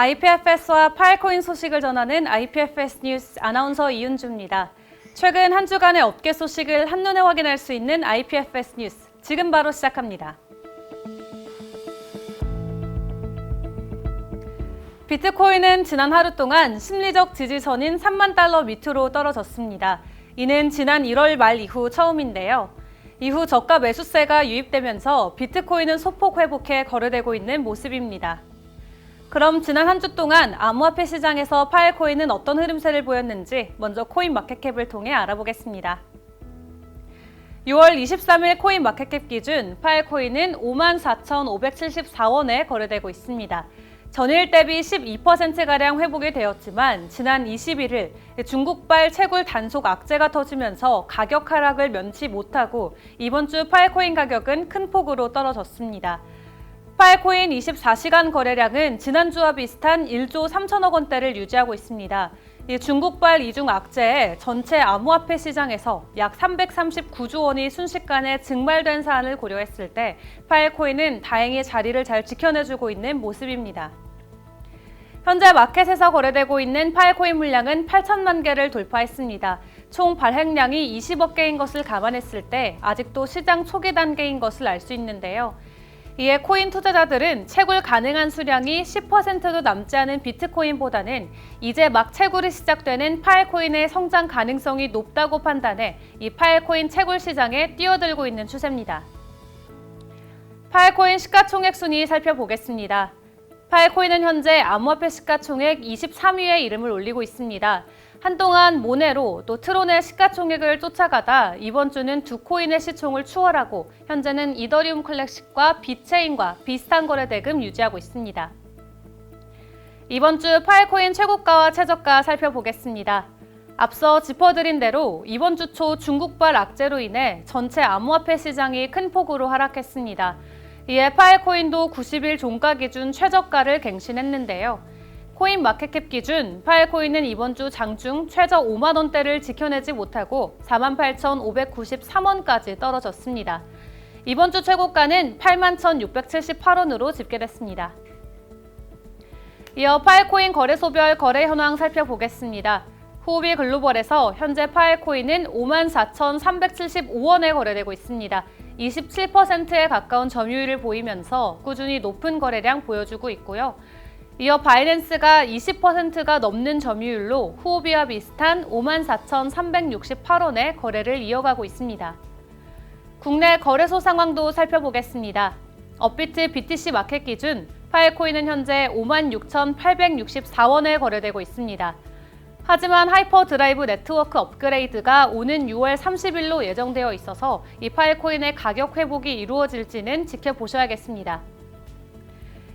IPFS와 파일코인 소식을 전하는 IPFS 뉴스 아나운서 이은주입니다. 최근 한 주간의 업계 소식을 한눈에 확인할 수 있는 IPFS 뉴스, 지금 바로 시작합니다. 비트코인은 지난 하루 동안 심리적 지지선인 3만 달러 밑으로 떨어졌습니다. 이는 지난 1월 말 이후 처음인데요. 이후 저가 매수세가 유입되면서 비트코인은 소폭 회복해 거래되고 있는 모습입니다. 그럼 지난 한 주 동안 암호화폐 시장에서 파일코인은 어떤 흐름세를 보였는지 먼저 코인마켓캡을 통해 알아보겠습니다. 6월 23일 코인마켓캡 기준 파일코인은 54,574원에 거래되고 있습니다. 전일 대비 12%가량 회복이 되었지만 지난 21일 중국발 채굴 단속 악재가 터지면서 가격 하락을 면치 못하고 이번 주 파일코인 가격은 큰 폭으로 떨어졌습니다. 파일코인 24시간 거래량은 지난주와 비슷한 1조 3천억 원대를 유지하고 있습니다. 이 중국발 이중 악재에 전체 암호화폐 시장에서 약 339조 원이 순식간에 증발된 사안을 고려했을 때 파일코인은 다행히 자리를 잘 지켜내주고 있는 모습입니다. 현재 마켓에서 거래되고 있는 파일코인 물량은 8천만 개를 돌파했습니다. 총 발행량이 20억 개인 것을 감안했을 때 아직도 시장 초기 단계인 것을 알 수 있는데요. 이에 코인 투자자들은 채굴 가능한 수량이 10%도 남지 않은 비트코인보다는 이제 막 채굴이 시작되는 파일코인의 성장 가능성이 높다고 판단해 이 파일코인 채굴 시장에 뛰어들고 있는 추세입니다. 파일코인 시가총액 순위 살펴보겠습니다. 파일코인은 현재 암호화폐 시가총액 23위에 이름을 올리고 있습니다. 한동안 모네로 또 트론의 시가총액을 쫓아가다 이번 주는 두 코인의 시총을 추월하고 현재는 이더리움 클래식과 비체인과 비슷한 거래 대금 유지하고 있습니다. 이번 주 파일코인 최고가와 최저가 살펴보겠습니다. 앞서 짚어드린 대로 이번 주 초 중국발 악재로 인해 전체 암호화폐 시장이 큰 폭으로 하락했습니다. 이에 파일코인도 90일 종가 기준 최저가를 갱신했는데요. 코인마켓캡 기준 파일코인은 이번 주 장중 최저 5만 원대를 지켜내지 못하고 48,593원까지 떨어졌습니다. 이번 주 최고가는 81,678원으로 집계됐습니다. 이어 파일코인 거래소별 거래 현황 살펴보겠습니다. 후오비 글로벌에서 현재 파일코인은 54,375원에 거래되고 있습니다. 27%에 가까운 점유율을 보이면서 꾸준히 높은 거래량 보여주고 있고요. 이어 바이낸스가 20%가 넘는 점유율로 후오비와 비슷한 54,368원에 거래를 이어가고 있습니다. 국내 거래소 상황도 살펴보겠습니다. 업비트 BTC 마켓 기준 파일코인은 현재 56,864원에 거래되고 있습니다. 하지만 하이퍼드라이브 네트워크 업그레이드가 오는 6월 30일로 예정되어 있어서 이 파일코인의 가격 회복이 이루어질지는 지켜보셔야겠습니다.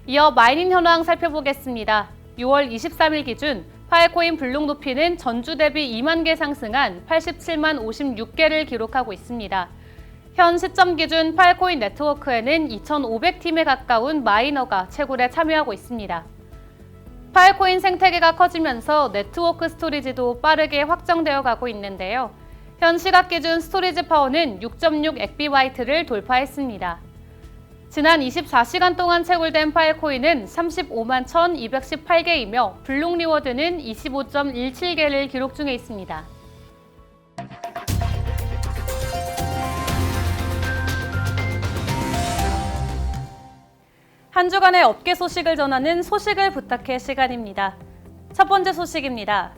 이어 마이닝 현황 살펴보겠습니다. 6월 23일 기준 파일코인 블록 높이는 전주 대비 2만 개 상승한 87만 56개를 기록하고 있습니다. 현 시점 기준 파일코인 네트워크에는 2,500팀에 가까운 마이너가 채굴에 참여하고 있습니다. 파일코인 생태계가 커지면서 네트워크 스토리지도 빠르게 확정되어 가고 있는데요. 현 시각 기준 스토리지 파워는 6.6 엑비바이트를 돌파했습니다. 지난 24시간 동안 채굴된 파일코인은 35만 1,218개이며 블록 리워드는 25.17개를 기록 중에 있습니다. 한 주간의 업계 소식을 전하는 소식을 부탁해 시간입니다. 첫 번째 소식입니다.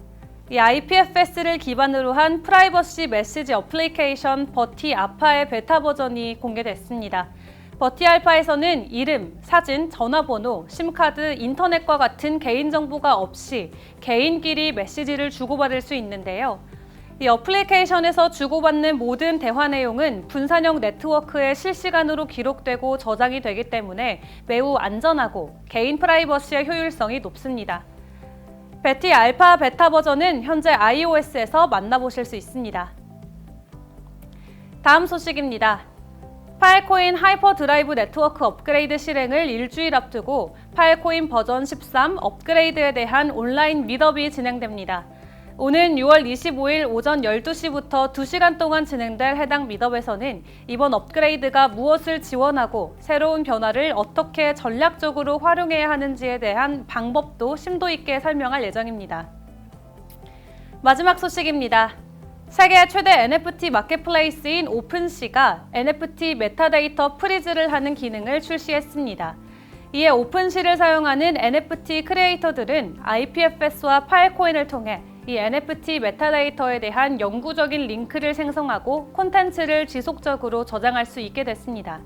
이 IPFS를 기반으로 한 프라이버시 메시지 어플리케이션 버티 알파의 베타 버전이 공개됐습니다. 버티 알파에서는 이름, 사진, 전화번호, 심카드, 인터넷과 같은 개인정보가 없이 개인끼리 메시지를 주고받을 수 있는데요. 이 어플리케이션에서 주고받는 모든 대화 내용은 분산형 네트워크에 실시간으로 기록되고 저장이 되기 때문에 매우 안전하고 개인 프라이버시의 효율성이 높습니다. 버티 알파 베타 버전은 현재 iOS에서 만나보실 수 있습니다. 다음 소식입니다. 파일코인 하이퍼드라이브 네트워크 업그레이드 실행을 일주일 앞두고 파일코인 버전 13 업그레이드에 대한 온라인 밋업이 진행됩니다. 오는 6월 25일 오전 12시부터 2시간 동안 진행될 해당 미트업에서는 이번 업그레이드가 무엇을 지원하고 새로운 변화를 어떻게 전략적으로 활용해야 하는지에 대한 방법도 심도 있게 설명할 예정입니다. 마지막 소식입니다. 세계 최대 NFT 마켓플레이스인 오픈시가 NFT 메타데이터 프리즈를 하는 기능을 출시했습니다. 이에 오픈시를 사용하는 NFT 크리에이터들은 IPFS와 파일코인을 통해 이 NFT 메타데이터에 대한 영구적인 링크를 생성하고 콘텐츠를 지속적으로 저장할 수 있게 됐습니다.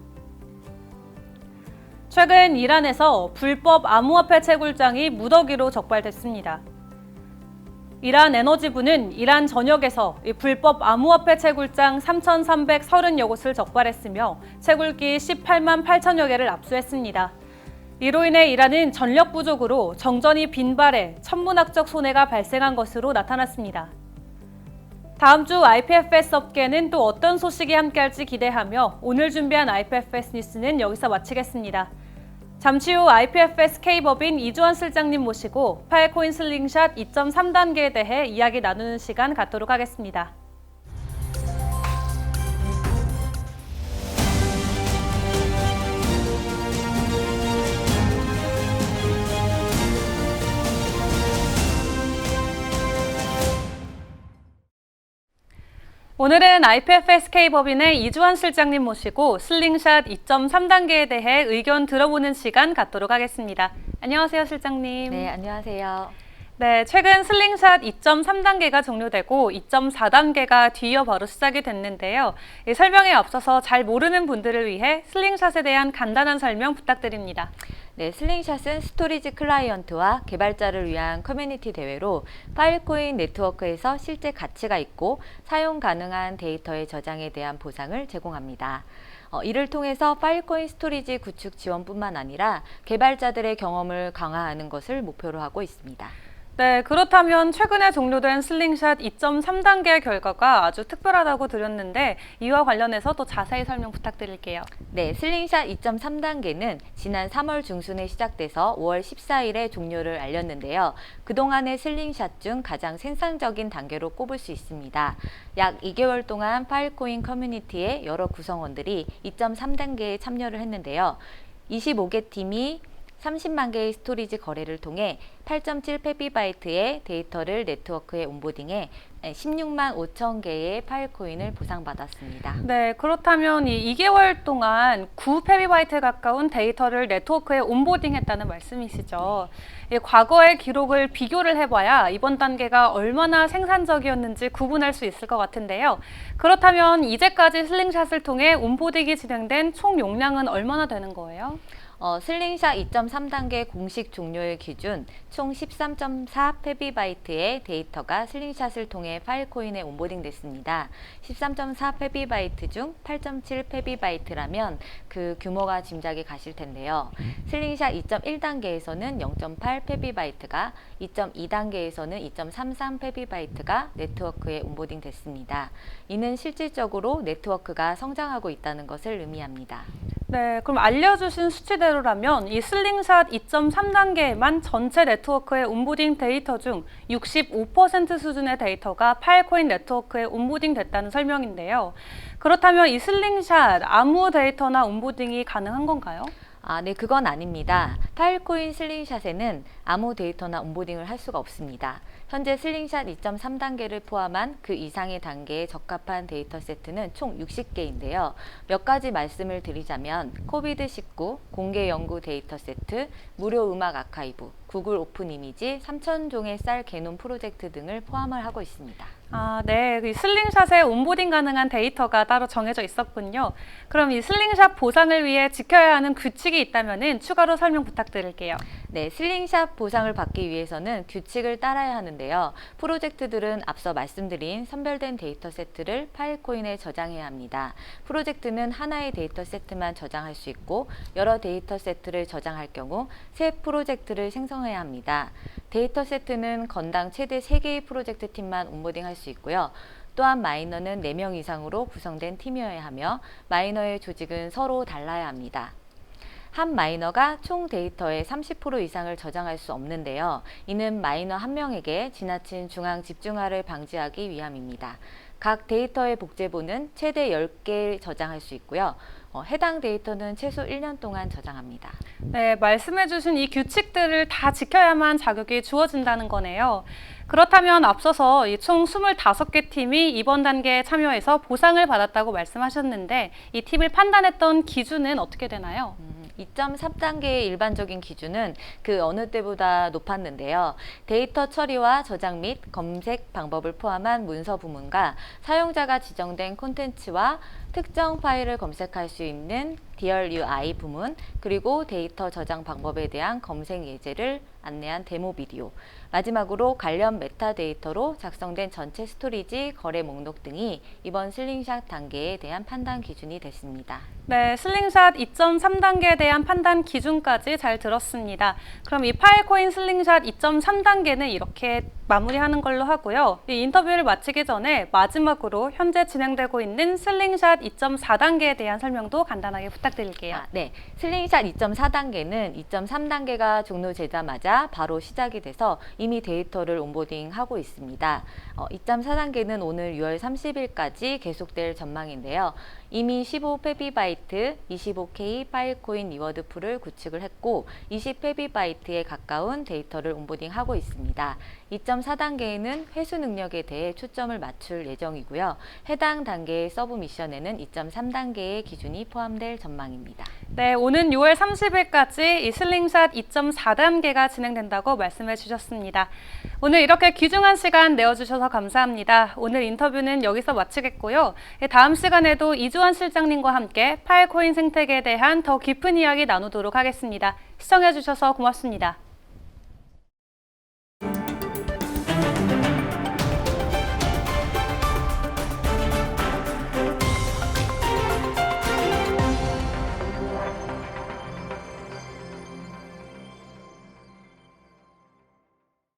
최근 이란에서 불법 암호화폐 채굴장이 무더기로 적발됐습니다. 이란 에너지부는 이란 전역에서 불법 암호화폐 채굴장 3,330여 곳을 적발했으며 채굴기 18만 8천여 개를 압수했습니다. 이로 인해 이란은 전력 부족으로 정전이 빈발해 천문학적 손해가 발생한 것으로 나타났습니다. 다음 주 IPFS 업계는 또 어떤 소식이 함께할지 기대하며 오늘 준비한 IPFS 뉴스는 여기서 마치겠습니다. 잠시 후 IPFS K법인 이주환 실장님 모시고 파일코인 슬링샷 2.3단계에 대해 이야기 나누는 시간 갖도록 하겠습니다. 오늘은 IPFS K법인의 이주환 실장님 모시고 슬링샷 2.3단계에 대해 의견 들어보는 시간 갖도록 하겠습니다. 안녕하세요, 실장님. 네, 안녕하세요. 네, 최근 슬링샷 2.3단계가 종료되고 2.4단계가 뒤이어 바로 시작이 됐는데요. 이 설명에 앞서서 잘 모르는 분들을 위해 슬링샷에 대한 간단한 설명 부탁드립니다. 네, 슬링샷은 스토리지 클라이언트와 개발자를 위한 커뮤니티 대회로 파일코인 네트워크에서 실제 가치가 있고 사용 가능한 데이터의 저장에 대한 보상을 제공합니다. 이를 통해서 파일코인 스토리지 구축 지원뿐만 아니라 개발자들의 경험을 강화하는 것을 목표로 하고 있습니다. 네, 그렇다면 최근에 종료된 슬링샷 2.3단계 결과가 아주 특별하다고 들었는데 이와 관련해서 또 자세히 설명 부탁드릴게요. 네, 슬링샷 2.3단계는 지난 3월 중순에 시작돼서 5월 14일에 종료를 알렸는데요. 그동안의 슬링샷 중 가장 생산적인 단계로 꼽을 수 있습니다. 약 2개월 동안 파일코인 커뮤니티의 여러 구성원들이 2.3단계에 참여를 했는데요. 25개 팀이 30만 개의 스토리지 거래를 통해 8.7 페비바이트의 데이터를 네트워크에 온보딩해 16만 5천 개의 파일코인을 보상받았습니다. 네, 그렇다면 이 2개월 동안 9페비바이트에 가까운 데이터를 네트워크에 온보딩했다는 말씀이시죠. 과거의 기록을 비교를 해봐야 이번 단계가 얼마나 생산적이었는지 구분할 수 있을 것 같은데요. 그렇다면 이제까지 슬링샷을 통해 온보딩이 진행된 총 용량은 얼마나 되는 거예요? 슬링샷 2.3단계 공식 종료일 기준 총 13.4 페비바이트의 데이터가 슬링샷을 통해 파일코인에 온보딩 됐습니다. 13.4 페비바이트 중 8.7 페비바이트라면 그 규모가 짐작이 가실 텐데요. 슬링샷 2.1단계에서는 0.8 페비바이트가, 2.2단계에서는 2.33 페비바이트가 네트워크에 온보딩 됐습니다. 이는 실질적으로 네트워크가 성장하고 있다는 것을 의미합니다. 네, 그럼 알려주신 수치대로라면 이 슬링샷 2.3단계만 전체 네트워크의 온보딩 데이터 중 65% 수준의 데이터가 파일코인 네트워크에 온보딩 됐다는 설명인데요. 그렇다면 이 슬링샷 아무 데이터나 온보딩이 가능한 건가요? 네, 그건 아닙니다. 파일코인 슬링샷에는 아무 데이터나 온보딩을 할 수가 없습니다. 현재 슬링샷 2.3단계를 포함한 그 이상의 단계에 적합한 데이터 세트는 총 60개인데요. 몇 가지 말씀을 드리자면 코비드19 공개 연구 데이터 세트, 무료 음악 아카이브, 구글 오픈 이미지, 3,000종의 쌀 개놈 프로젝트 등을 포함을 하고 있습니다. 네. 이 슬링샷에 온보딩 가능한 데이터가 따로 정해져 있었군요. 그럼 이 슬링샷 보상을 위해 지켜야 하는 규칙이 있다면 추가로 설명 부탁드릴게요. 네, 슬링샷 보상을 받기 위해서는 규칙을 따라야 하는데요. 프로젝트들은 앞서 말씀드린 선별된 데이터 세트를 파일코인에 저장해야 합니다. 프로젝트는 하나의 데이터 세트만 저장할 수 있고 여러 데이터 세트를 저장할 경우 새 프로젝트를 생성해야 합니다. 데이터 세트는 건당 최대 3개의 프로젝트 팀만 온보딩할 수 있고요. 또한 마이너는 4명 이상으로 구성된 팀이어야 하며 마이너의 조직은 서로 달라야 합니다. 한 마이너가 총 데이터의 30% 이상을 저장할 수 없는데요. 이는 마이너 한 명에게 지나친 중앙 집중화를 방지하기 위함입니다. 각 데이터의 복제본은 최대 10개 저장할 수 있고요. 해당 데이터는 최소 1년 동안 저장합니다. 네, 말씀해주신 이 규칙들을 다 지켜야만 자격이 주어진다는 거네요. 그렇다면 앞서서 이 총 25개 팀이 이번 단계에 참여해서 보상을 받았다고 말씀하셨는데 이 팀을 판단했던 기준은 어떻게 되나요? 2.3단계의 일반적인 기준은 그 어느 때보다 높았는데요. 데이터 처리와 저장 및 검색 방법을 포함한 문서 부문과 사용자가 지정된 콘텐츠와 특정 파일을 검색할 수 있는 DRUI 부문, 그리고 데이터 저장 방법에 대한 검색 예제를 안내한 데모 비디오, 마지막으로 관련 메타데이터로 작성된 전체 스토리지, 거래 목록 등이 이번 슬링샷 단계에 대한 판단 기준이 됐습니다. 네, 슬링샷 2.3단계에 대한 판단 기준까지 잘 들었습니다. 그럼 이 파일코인 슬링샷 2.3단계는 이렇게 마무리하는 걸로 하고요. 이 인터뷰를 마치기 전에 마지막으로 현재 진행되고 있는 슬링샷 2.4단계에 대한 설명도 간단하게 부탁드릴게요. 네. 슬링샷 2.4단계는 2.3단계가 종료되자마자 바로 시작이 돼서 이미 데이터를 온보딩하고 있습니다. 2.4단계는 오늘 6월 30일까지 계속될 전망인데요. 이미 15페비바이트, 25K 파일코인 리워드 풀을 구축을 했고 20페비바이트에 가까운 데이터를 온보딩하고 있습니다. 2.4단계에는 회수 능력에 대해 초점을 맞출 예정이고요. 해당 단계의 서브 미션에는 2.3단계의 기준이 포함될 전망입니다. 네, 오는 6월 30일까지 이 슬링샷 2.4단계가 진행된다고 말씀해 주셨습니다. 오늘 이렇게 귀중한 시간 내어주셔서 감사합니다. 오늘 인터뷰는 여기서 마치겠고요. 다음 시간에도 이주환 실장님과 함께 파일코인 생태계에 대한 더 깊은 이야기 나누도록 하겠습니다. 시청해 주셔서 고맙습니다.